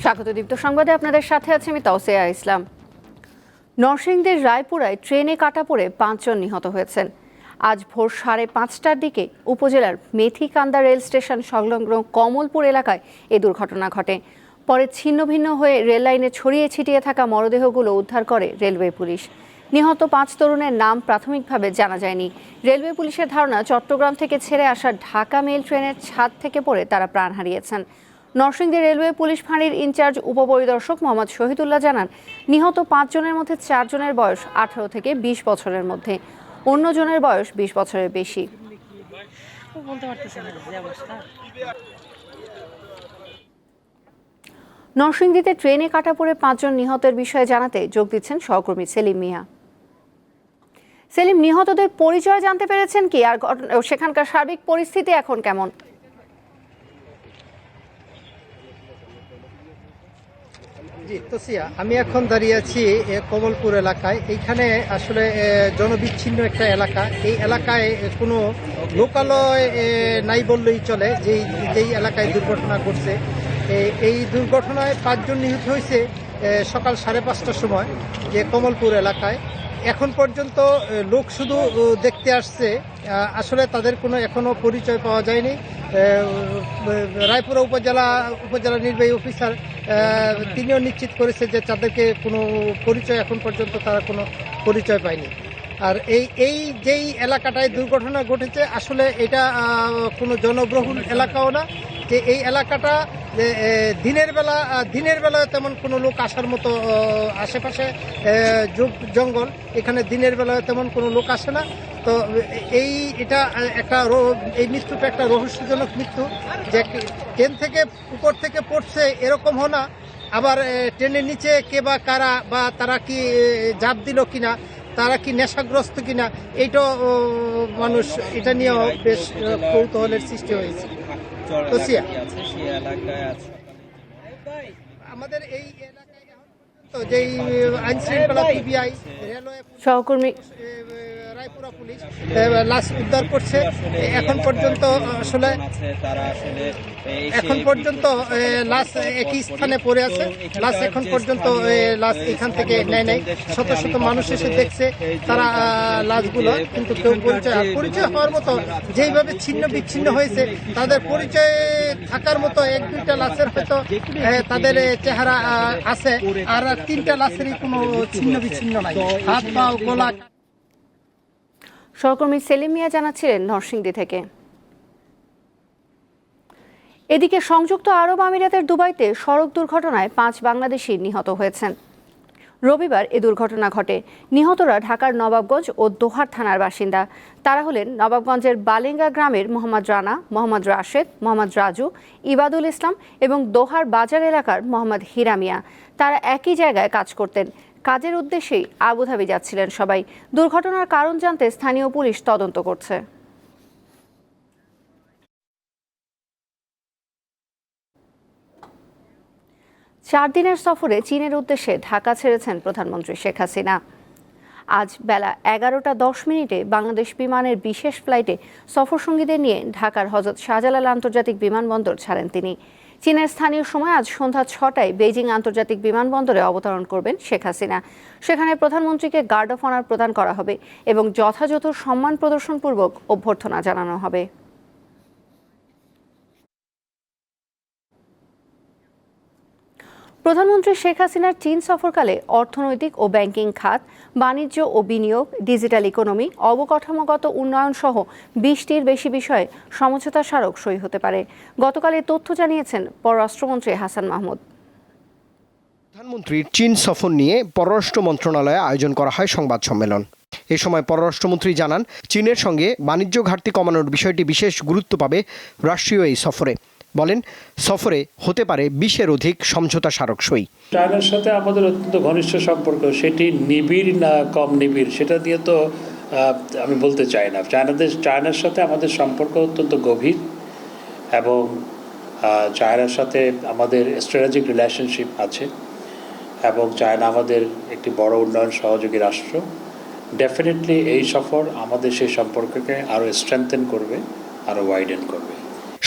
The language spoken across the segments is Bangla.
স্বাগত দীপ্ত সংবাদে আপনাদের সাথে আছে আমি তাওসিয়া ইসলাম। নরসিংদীর রায়পুরায় ট্রেনে কাটা পড়ে 5 জন নিহত হয়েছেন। আজ ভোর 5:30টার দিকে উপজেলার মেথিকান্দা রেল স্টেশন সংলগ্ন কমলপুর এলাকায় এ দুর্ঘটনা ঘটে। পরে ছিন্ন ভিন্ন হয়ে রেল লাইনে ছড়িয়ে ছিটিয়ে থাকা মরদেহগুলো উদ্ধার করে রেলওয়ে পুলিশ। নিহত 5 তরুণের নাম প্রাথমিকভাবে জানা যায়নি। রেলওয়ে পুলিশের ধারণা চট্টগ্রাম থেকে ছেড়ে আসা ঢাকা মেল ট্রেনের ছাদ থেকে পড়ে তারা প্রাণ হারিয়েছেন। নরসিংদী রেলওয়ে পুলিশ ফাঁড়ির ইনচার্জ উপপরিদর্শক মোহাম্মদ শহীদুল্লাহ জানান, নিহত 5 জনের মধ্যে 4 জনের বয়স 18 থেকে 20 বছরের মধ্যে, অন্য জনের বয়স 20 বছরের বেশি। নরসিংদীতে ট্রেনে কাটা পড়ে 5 জন নিহতের বিষয়ে জানাতে যোগ দিচ্ছেন সহকর্মী সেলিম মিয়া। সেলিম, নিহতদের পরিচয় জানতে পেরেছেন কি, আর সেখানকার সার্বিক পরিস্থিতি এখন কেমন? জি তোসিয়া, আমি এখন দাঁড়িয়ে আছি কমলপুর এলাকায়। এইখানে আসলে জনবিচ্ছিন্ন একটা এলাকা। এই এলাকায় কোনো লোকালয় নাই বললেই চলে। যেই এলাকায় দুর্ঘটনা ঘটছে, এই দুর্ঘটনায় 5 জন নিহত হয়েছে সকাল 5:30টার সময় যে কমলপুর এলাকায়। এখন পর্যন্ত লোক শুধু দেখতে আসছে, আসলে তাদের কোনো এখনো পরিচয় পাওয়া যায়নি। রায়পুরা উপজেলা নির্বাহী অফিসার তিনিও নিশ্চিত করেছে যে তাদেরকে কোনো পরিচয় এখন পর্যন্ত তারা কোনো পরিচয় পায়নি। আর যেই এলাকাটায় দুর্ঘটনা ঘটেছে, আসলে এটা কোনো জনবহুল এলাকাও না। যে এই এলাকাটা দিনের বেলায় তেমন কোনো লোক আসার মতো, আশেপাশে জঙ্গল, এখানে দিনের বেলায় তেমন কোনো লোক আসে না। তো এই মৃত্যুটা একটা রহস্যজনক মৃত্যু। যে ট্রেন থেকে উপর থেকে পড়ছে এরকম হয় না, আবার ট্রেনের নিচে কে বা কারা, বা তারা কি ঝাঁপ দিল কিনা, তারা কি নেশাগ্রস্ত কিনা, এইটাও মানুষ এটা নিয়েও বেশ কৌতূহলের সৃষ্টি হয়েছে। আমাদের এই এলাকায় যেই আইন শৃঙ্খলা পিবিআই, রেলওয়ে সহকর্মী রায়পুরা পুলিশ লাশ উদ্ধার করছে। এখন পর্যন্ত লাশ একই স্থানে পড়ে আছে। লাশ এখন পর্যন্ত লাশ এখান থেকে নেয় নাই। শত শত মানুষ এসে দেখছে তারা লাশগুলো, কিন্তু কেউ পরিচয় হওয়ার মতো, যেইভাবে ছিন্ন বিচ্ছিন্ন হয়েছে, তাদের পরিচয় থাকার মতো 1-2টা লাশের হয়তো তাদের চেহারা আছে, আর 3টা লাশেরই কোনো ছিন্ন বিচ্ছিন্ন নাই, হাত পা গলা। সহকর্মী সেলিম মিয়া জানাচ্ছিলেন নরসিংদী থেকে। এদিকে সংযুক্ত আরব আমিরাতের দুবাইতে সড়ক দুর্ঘটনায় 5 বাংলাদেশি নিহত হয়েছেন। রবিবার এ দুর্ঘটনা ঘটে। নিহতরা ঢাকার নবাবগঞ্জ ও দোহার থানার বাসিন্দা। তারা হলেন নবাবগঞ্জের বালেঙ্গা গ্রামের মোহাম্মদ রানা, মোহাম্মদ রাশেদ, মোহাম্মদ রাজু, ইবাদুল ইসলাম এবং দোহার বাজার এলাকার মোহাম্মদ হিরা মিয়া। তারা একই জায়গায় কাজ করতেন। কাজের উদ্দেশ্যেই আবুধাবি যাচ্ছিলেন সবাই। দুর্ঘটনার কারণ জানতে স্থানীয় পুলিশ তদন্ত করছে। চার দিনের সফরে চীনের উদ্দেশ্যে ঢাকা ছেড়েছেন প্রধানমন্ত্রী শেখ হাসিনা। আজ বেলা 11:10 বাংলাদেশ বিমানের বিশেষ ফ্লাইটে সফরসঙ্গীদের নিয়ে ঢাকার হযরত শাহজালাল আন্তর্জাতিক বিমানবন্দর ছাড়েন তিনি। চীনের স্থানীয় সময় আজ সন্ধ্যা 6টায় বেইজিং আন্তর্জাতিক বিমানবন্দরে অবতরণ করবেন শেখ হাসিনা। সেখানে প্রধানমন্ত্রীকে গার্ড অফ অনার প্রদান করা হবে এবং যথাযথ সম্মান প্রদর্শনপূর্বক অভ্যর্থনা জানানো হবে। প্রধানমন্ত্রী শেখ হাসিনার চীন সফরকালে অর্থনৈতিক ও ব্যাংকিং খাত, বাণিজ্য ও বিনিয়োগ, ডিজিটাল ইকোনমি, অবকাঠামোগত উন্নয়ন সহ 20টির বেশি বিষয়ে সমঝোতা স্মারক সই হতে পারে। গতকাল এই তথ্য জানিয়েছেন পররাষ্ট্রমন্ত্রী হাসান মাহমুদ। প্রধানমন্ত্রীর চীন সফর নিয়ে পররাষ্ট্র মন্ত্রণালয়ে আয়োজন করা হয় সংবাদ সম্মেলন। এ সময় পররাষ্ট্রমন্ত্রী জানান, চীনের সঙ্গে বাণিজ্য ঘাটতি কমানোর বিষয়টি বিশেষ গুরুত্ব পাবে রাষ্ট্রীয় এই সফরে। বলেন, সফরে হতে পারে 20-এর অধিক সমঝোতা স্মারক সই। চায়নার সাথে আমাদের অত্যন্ত ঘনিষ্ঠ সম্পর্ক, সেটি নিবিড় না কম নিবিড় সেটা দিয়ে তো আমি বলতে চাই না। চায়নার সাথে আমাদের সম্পর্ক অত্যন্ত গভীর এবং চায়নার সাথে আমাদের স্ট্র্যাটেজিক রিলেশনশিপ আছে এবং চায়না আমাদের একটি বড় উন্নয়ন সহযোগী রাষ্ট্র। ডেফিনেটলি এই সফর আমাদের সেই সম্পর্ককে আরও স্ট্রেংথেন করবে, আরও ওয়াইডেন করবে।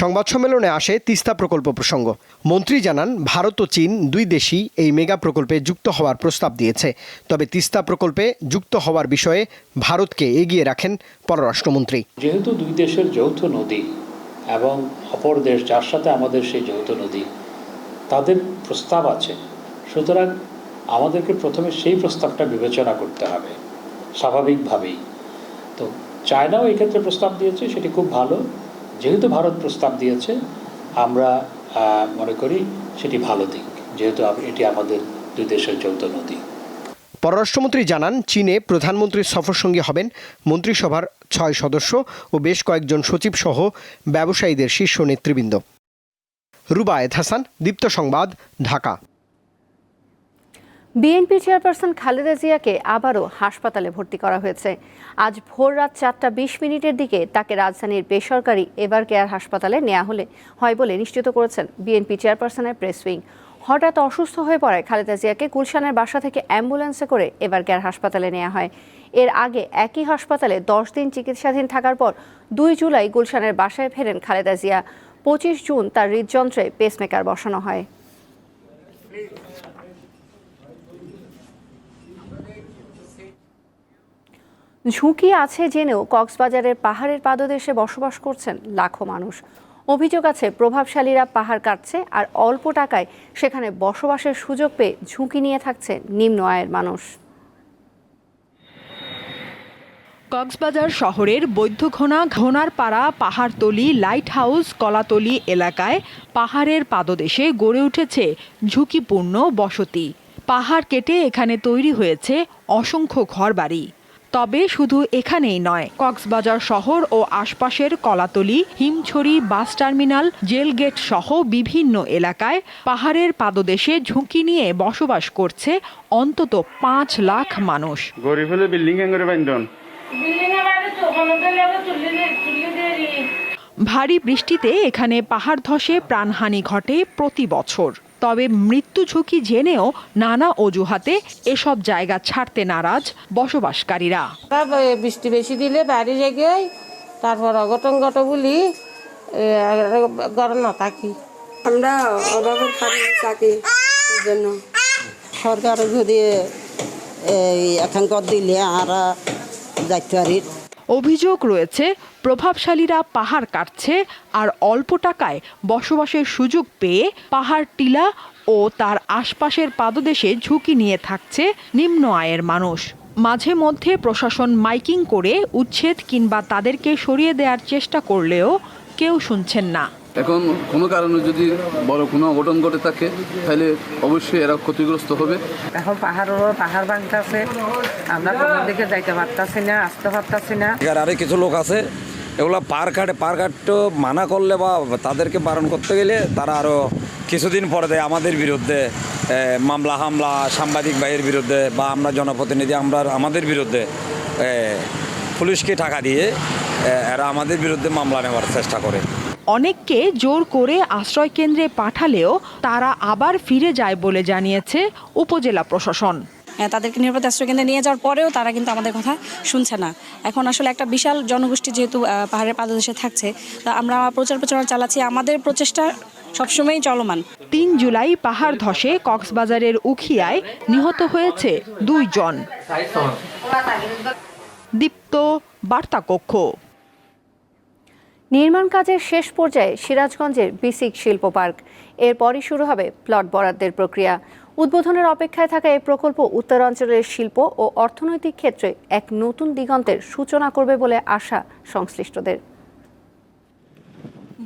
সংবাদ সম্মেলনে আসে তিস্তা প্রকল্প প্রসঙ্গ। মন্ত্রী জানান, ভারত ও চীন দুই দেশই এই মেগা প্রকল্পে যুক্ত হওয়ার প্রস্তাব দিয়েছে। তবে তিস্তা প্রকল্পে যুক্ত হওয়ার বিষয়ে ভারতকে এগিয়ে রাখেন পররাষ্ট্রমন্ত্রী। যেহেতু দুই দেশের যৌথ নদী এবং অপর দেশ যার সাথে আমাদের সেই যৌথ নদী, তাদের প্রস্তাব আছে, সুতরাং আমাদেরকে প্রথমে সেই প্রস্তাবটা বিবেচনা করতে হবে স্বাভাবিকভাবেই। তো চায়নাও এই ক্ষেত্রে প্রস্তাব দিয়েছে, সেটি খুব ভালো। যেহেতু ভারত প্রস্তাব দিয়েছে, আমরা মনে করি সেটি ভালো দিক, যেহেতু এটি আমাদের দুই দেশের যৌথ নদী। পররাষ্ট্রমন্ত্রী জানান, চীনে প্রধানমন্ত্রীর সফরসঙ্গী হবেন মন্ত্রিসভার 6 সদস্য ও বেশ কয়েকজন সচিব সহ ব্যবসায়ীদের শীর্ষ নেতৃবৃন্দ। রুবায়েত হাসান, দীপ্ত সংবাদ, ঢাকা। বিএনপি চেয়ারপারসন খালেদা জিয়াকে আবারও হাসপাতালে ভর্তি করা হয়েছে। আজ ভোর রাত 4:20 দিকে তাকে রাজধানীর বেসরকারি এভারকেয়ার হাসপাতালে নেওয়া হয় বলে নিশ্চিত করেছেন বিএনপি চেয়ারপারসনের প্রেস উইং। হঠাৎ অসুস্থ হয়ে পড়ায় খালেদা জিয়াকে গুলশানের বাসা থেকে অ্যাম্বুলেন্সে করে এভারকেয়ার হাসপাতালে নেওয়া হয়। এর আগে একই হাসপাতালে 10 দিন চিকিৎসাধীন থাকার পর 2 জুলাই গুলশানের বাসায় ফেরেন খালেদা জিয়া। 25 জুন তার হৃদযন্ত্রে পেসমেকার বসানো হয়। ঝুঁকি আছে জেনেও কক্সবাজারের পাহাড়ের পাদদেশে বসবাস করছেন লাখো মানুষ। অভিযোগ আছে, প্রভাবশালীরা পাহাড় কাটছে আর অল্প টাকায় সেখানে বসবাসের সুযোগ পেয়ে ঝুঁকি নিয়ে থাকছে নিম্ন আয়ের মানুষ। কক্সবাজার শহরের বৈদ্যঘোনা, ঘোনারপাড়া, পাহাড়তলি, লাইট হাউস, কলাতলি এলাকায় পাহাড়ের পাদদেশে গড়ে উঠেছে ঝুঁকিপূর্ণ বসতি। পাহাড় কেটে এখানে তৈরি হয়েছে অসংখ্য ঘরবাড়ি। তবে শুধু এখানেই নয়, কক্সবাজার শহর ও আশপাশের Kolatoli, Himchari, bus terminal, jail gate সহ বিভিন্ন এলাকায় পাহাড়ের পাদদেশে ঝুঁকি নিয়ে বসবাস করছে অন্তত 5 লাখ মানুষ। ভারী বৃষ্টিতে এখানে পাহাড় ধসে প্রাণহানি ঘটে প্রতি বছর। তবে মৃত্যু ঝুঁকি জেনেও নানা অজুহাতে এসব জায়গা ছাড়তে নারাজ বসবাসকারীরা। বৃষ্টি বেশি দিলে বাড়ি রেগে, তারপর অঘটন ঘটে বলি গরম না থাকি। আমরা অভাবের কারণে থাকি, এই জন্য সরকার যদি এখানকার দিলে আর যাইতে পারি। অভিযোগ রয়েছে, প্রভাবশালীরা পাহাড় কাটছে আর অল্প টাকায় বসবাসের সুযোগ পেয়ে পাহাড় টিলা ও তার আশপাশের পাদদেশে ঝুঁকি নিয়ে থাকছে নিম্ন আয়ের মানুষ। মাঝে মধ্যে প্রশাসন মাইকিং করে উচ্ছেদ কিংবা তাদেরকে সরিয়ে দেওয়ার চেষ্টা করলেও কেউ শুনছেন না। এখন কোনো কারণে যদি বড় কোনো অঘটন ঘটে থাকে, তাহলে অবশ্যই এরা ক্ষতিগ্রস্ত হবে। এখন পাহাড় ভাঙতেছে, আমরা কোন দিকে যাইতে পারতাছি না, আসতে পারতাছি না। আরে কিছু লোক আছে, এগুলো পার কাটতে মানা করলে বা তাদেরকে বারণ করতে গেলে তারা আরও কিছুদিন পরে দেয় আমাদের বিরুদ্ধে মামলা হামলা, সাংবাদিক ভাইয়ের বিরুদ্ধে বা আমরা জনপ্রতিনিধি আমাদের বিরুদ্ধে পুলিশকে টাকা দিয়ে এরা আমাদের বিরুদ্ধে মামলা নেওয়ার চেষ্টা করে। অনেককে জোর করে আশ্রয় কেন্দ্রে পাঠালেও তারা আবার ফিরে যায় বলে জানিয়েছে উপজেলা প্রশাসন। তাদেরকে নিরাপদ আশ্রয় কেন্দ্রে নিয়ে যাওয়ার পরেও তারা কিন্তু আমাদের কথা শুনছে না। এখন আসলে একটা বিশাল জনগোষ্ঠী যেহেতু পাহাড়ের পাদদেশে থাকছে, তা আমরা প্রচারণা চালাচ্ছি, আমাদের প্রচেষ্টা সবসময়ই চলমান। 3 জুলাই পাহাড় ধসে কক্সবাজারের উখিয়ায় নিহত হয়েছে 2 জন। দীপ্ত, বার্তা কক্ষ। নির্মাণ কাজের শেষ পর্যায়ে সিরাজগঞ্জের বিসিক শিল্প পার্ক। এরপরই শুরু হবে প্লট বরাদ্দের প্রক্রিয়া। উদ্বোধনের অপেক্ষায় থাকা এই প্রকল্প উত্তরাঞ্চলের শিল্প ও অর্থনৈতিক ক্ষেত্রে এক নতুন দিগন্তের সূচনা করবে বলে আশা সংশ্লিষ্টদের।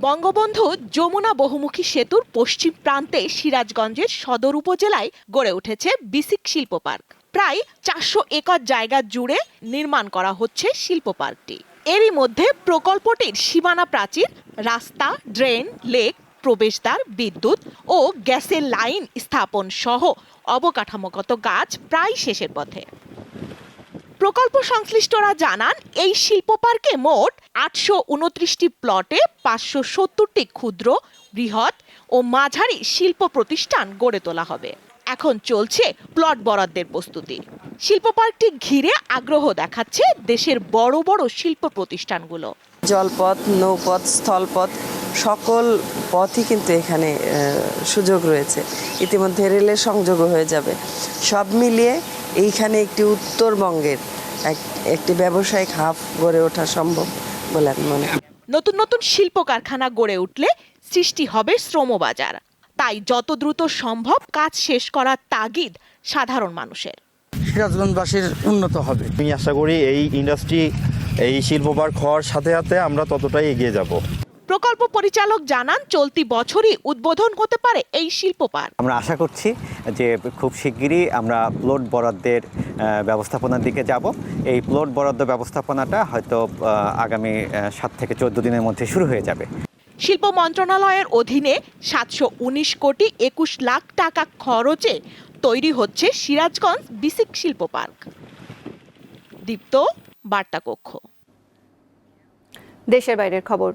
বঙ্গবন্ধু যমুনা বহুমুখী সেতুর পশ্চিম প্রান্তে সিরাজগঞ্জের সদর উপজেলায় গড়ে উঠেছে বিসিক শিল্প পার্ক। প্রায় 400 একর জায়গা জুড়ে নির্মাণ করা হচ্ছে শিল্প পার্কটি। এরই মধ্যে প্রকল্পটির সীমানা প্রাচীর, রাস্তা, ড্রেন, লেক, প্রবেশদ্বার, বিদ্যুৎ ও গ্যাসের লাইন স্থাপন সহ অবকাঠামোগত কাজ প্রায় শেষের পথে। প্রকল্প সংশ্লিষ্টরা জানান, এই শিল্প পার্কে মোট 829টি প্লটে 570টি ক্ষুদ্র, বৃহৎ ও মাঝারি শিল্প প্রতিষ্ঠান গড়ে তোলা হবে। এখন চলছে প্লট বরাদ্দের প্রস্তুতি। শিল্প পার্কটি ঘিরে আগ্রহ দেখাচ্ছে দেশের বড় বড় শিল্প প্রতিষ্ঠানগুলো। জলপথ, নৌপথ, স্থলপথ সকল পথই কিন্তু এখানে সুযোগ রয়েছে। ইতিমধ্যে রেলের সংযোগও হয়ে যাবে। সব মিলিয়ে এইখানে একটি উত্তরবঙ্গের একটি ব্যবসায়িক হাব গড়ে ওঠা সম্ভব বলে আমি মনে করি। নতুন নতুন শিল্প কারখানা গড়ে উঠলে সৃষ্টি হবে শ্রমবাজার। তাই যত দ্রুত সম্ভব কাজ শেষ করার তাগিদ সাধারণ মানুষের। সিরাজগঞ্জবাসীর উন্নত হবে। আমি আশা করি এই ইন্ডাস্ট্রি, এই শিল্প পার্ক হওয়ার সাথে সাথে আমরা ততটাই এগিয়ে যাব। প্রকল্প পরিচালক জানান, চলতি বছরই উদ্বোধন হতে পারে এই শিল্প পার্ক। আমরা আশা করছি যে খুব শিগগিরই আমরা প্লট বরাদ্দের ব্যবস্থাপনার দিকে যাব। এই প্লট বরাদ্দ ব্যবস্থাপনাটা হয়তো আগামী 7 থেকে 14 দিনের মধ্যে শুরু হয়ে যাবে। শিল্প মন্ত্রণালয়ের অধীনে 719 কোটি 21 লাখ টাকা খরচে তৈরি হচ্ছে সিরাজগঞ্জ বিসিক শিল্প পার্ক। দীপ্ত, বার্তা কক্ষ। দেশের বাইরের খবর।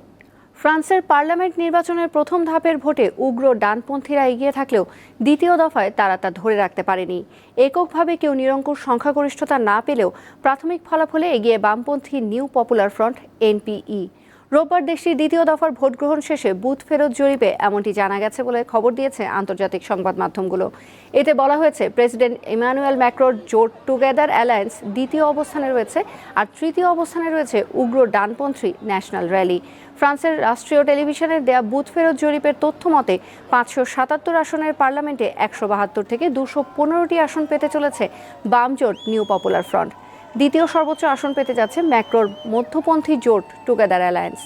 ফ্রান্সের পার্লামেন্ট নির্বাচনের প্রথম ধাপের ভোটে উগ্র ডানপন্থীরা এগিয়ে থাকলেও দ্বিতীয় দফায় তারা তা ধরে রাখতে পারেনি। এককভাবে কেউ নিরঙ্কুশ সংখ্যাগরিষ্ঠতা না পেলেও প্রাথমিক ফলাফলে এগিয়ে বামপন্থী নিউ পপুলার ফ্রন্ট এনপিই। রোববার দেশটির দ্বিতীয় দফার ভোট গ্রহণ শেষে বুথ ফেরত জরিপে এমনটি জানা গেছে বলে খবর দিয়েছে আন্তর্জাতিক সংবাদ মাধ্যমগুলো। এতে বলা হয়েছে, প্রেসিডেন্ট ইমানুয়েল ম্যাক্রোর জোট টুগেদার অ্যালায়েন্স দ্বিতীয় অবস্থানে রয়েছে, আর তৃতীয় অবস্থানে রয়েছে উগ্র ডানপন্থী ন্যাশনাল র্যালি। ফ্রান্সের রাষ্ট্রীয় টেলিভিশনের দেয়া বুথ ফেরত জরিপের তথ্য মতে 577 আসনের পার্লামেন্টে 172 থেকে 215টি আসন পেতে চলেছে বাম জোট নিউ পপুলার ফ্রন্ট। দ্বিতীয় সর্বোচ্চ আসন পেতে যাচ্ছে ম্যাক্রোর মধ্যপন্থী জোট টুগেদার অ্যালায়েন্স।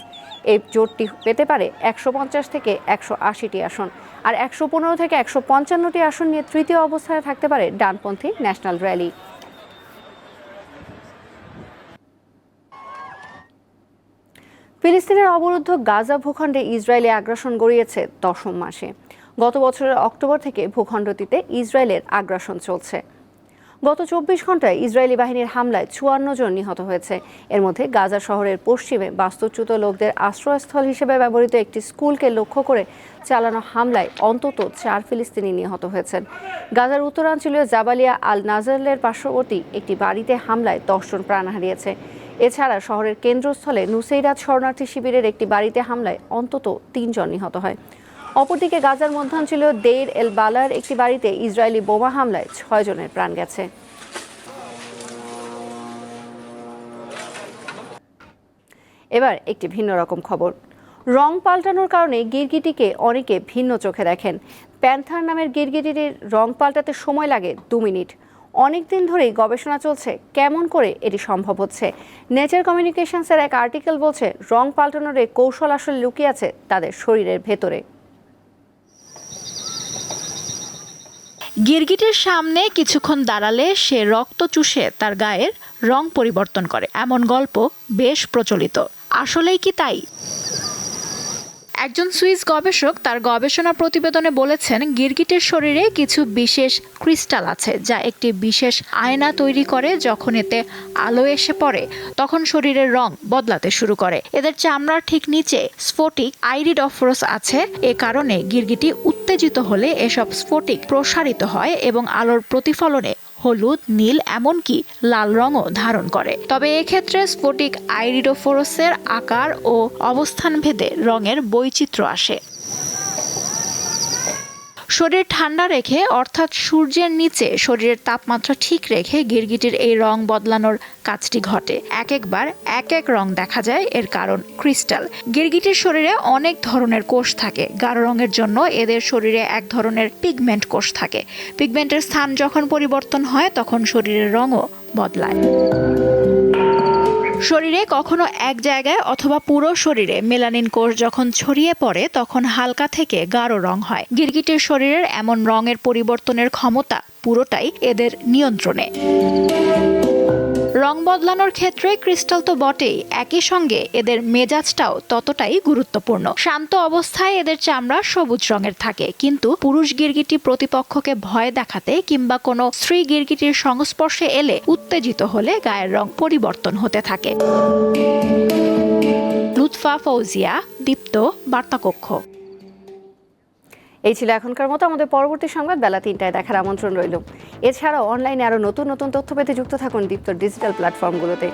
এই জোটটি পেতে পারে 150 থেকে 180টি আসন, আর 115 থেকে 155টি আসন নিয়ে তৃতীয় অবস্থানে থাকতে পারে ডানপন্থী ন্যাশনাল র্যালি। ফিলিস্তিনের অবরুদ্ধ গাজা ভূখণ্ডে ইসরায়েলি আগ্রাসন গড়িয়েছে 10ম মাসে। গত বছরের অক্টোবর থেকে ভূখণ্ডটিতে ইসরায়েলের আগ্রাসন চলছে। গত 24 ঘন্টায় ইসরায়েলি বাহিনীর হামলায় 54 জন নিহত হয়েছে। এর মধ্যে গাজা শহরের পশ্চিমে বাস্তুচ্যুত লোকদের আশ্রয়স্থল হিসেবে ব্যবহৃত একটি স্কুলকে লক্ষ্য করে চালানো হামলায় অন্তত 4 ফিলিস্তিনি নিহত হয়েছেন। গাজার উত্তরাঞ্চলীয় জাবালিয়া আল নাজারের পার্শ্ববর্তী একটি বাড়িতে হামলায় 10 জন প্রাণ হারিয়েছে। এছাড়া শহরের কেন্দ্রস্থলে নুসেইরাত শরণার্থী শিবিরের একটি বাড়িতে হামলায় অন্তত 3 জন নিহত হয়। অপরদিকে গাজার মধ্যাঞ্চলীয় দেইর এল বালার একটি বাড়িতে ইসরায়েলি বোমা হামলায় 6 জনের প্রাণ গেছে। এবার একটি ভিন্ন রকম খবর। রং পাল্টানোর কারণে গিরগিটিকে অনেকে ভিন্ন চোখে দেখেন। প্যান্থার নামের গিরগিটির রং পাল্টাতে সময় লাগে 2 মিনিট। অনেকদিন ধরেই গবেষণা চলছে কেমন করে এটি সম্ভব হচ্ছে। নেচার কমিউনিকেশনসের এক আর্টিকেল বলছে, রং পাল্টানোর এই কৌশল আসলে লুকিয়ে আছে তাদের শরীরের ভেতরে। গিরগিটির সামনে কিছুক্ষণ দাঁড়ালে সে রক্ত চুষে তার গায়ের রং পরিবর্তন করে, এমন গল্প বেশ প্রচলিত। আসলেই কি তাই? একজন সুইস গবেষক তার গবেষণা প্রতিবেদনে বলেছেন, গিরগিটির শরীরে কিছু বিশেষ ক্রিস্টাল আছে যা একটি বিশেষ আয়না তৈরি করে। যখন এতে আলো এসে পড়ে তখন শরীরের রং বদলাতে শুরু করে। এদের চামড়ার ঠিক নিচে স্ফটিক আইরিডোফোরস আছে। এ কারণে গিরগিটি উত্তেজিত হলে এসব স্ফটিক প্রসারিত হয় এবং আলোর প্রতিফলনে হলুদ, নীল, এমনকি লাল রঙও ধারণ করে। তবে এক্ষেত্রে স্ফটিক আইরিডোফোরসের আকার ও অবস্থান ভেদে রঙের বৈচিত্র্য আসে। শরীর ঠান্ডা রেখে, অর্থাৎ সূর্যের নিচে শরীরের তাপমাত্রা ঠিক রেখে গিরগিটির এই রং বদলানোর কাজটি ঘটে। একবার এক এক রং দেখা যায়। এর কারণ ক্রিস্টাল। গিরগিটির শরীরে অনেক ধরনের কোষ থাকে। গাঢ় রঙের জন্য এদের শরীরে এক ধরনের পিগমেন্ট কোষ থাকে। পিগমেন্টের স্থান যখন পরিবর্তন হয় তখন শরীরের রঙও বদলায়। শরীরে কখনো এক জায়গায় অথবা পুরো শরীরে মেলানিন কোষ যখন ছড়িয়ে পড়ে তখন হালকা থেকে গাঢ় রং হয়। গিরগিটির শরীরের এমন রঙের পরিবর্তনের ক্ষমতা পুরোটাই এদের নিয়ন্ত্রণে। রং বদলানোর ক্ষেত্রে ক্রিস্টাল তো বটেই, একই সঙ্গে এদের মেজাজটাও ততটাই গুরুত্বপূর্ণ। শান্ত অবস্থায় এদের চামড়া সবুজ রঙের থাকে, কিন্তু পুরুষ গিরগিটি প্রতিপক্ষকে ভয় দেখাতে কিংবা কোনো স্ত্রী গিরগিটির সংস্পর্শে এলে উত্তেজিত হলে গায়ের রং পরিবর্তন হতে থাকে। লুৎফা ফৌজিয়া, দীপ্ত, বার্তাকক্ষ। এই ছিল এখনকার মতো। আমাদের পরবর্তী সংবাদ বেলা 3টায় দেখার আমন্ত্রণ রইল। এছাড়াও অনলাইনে আরও নতুন নতুন তথ্য পেতে যুক্ত থাকুন দীপ্তর ডিজিটাল প্ল্যাটফর্মগুলোতে।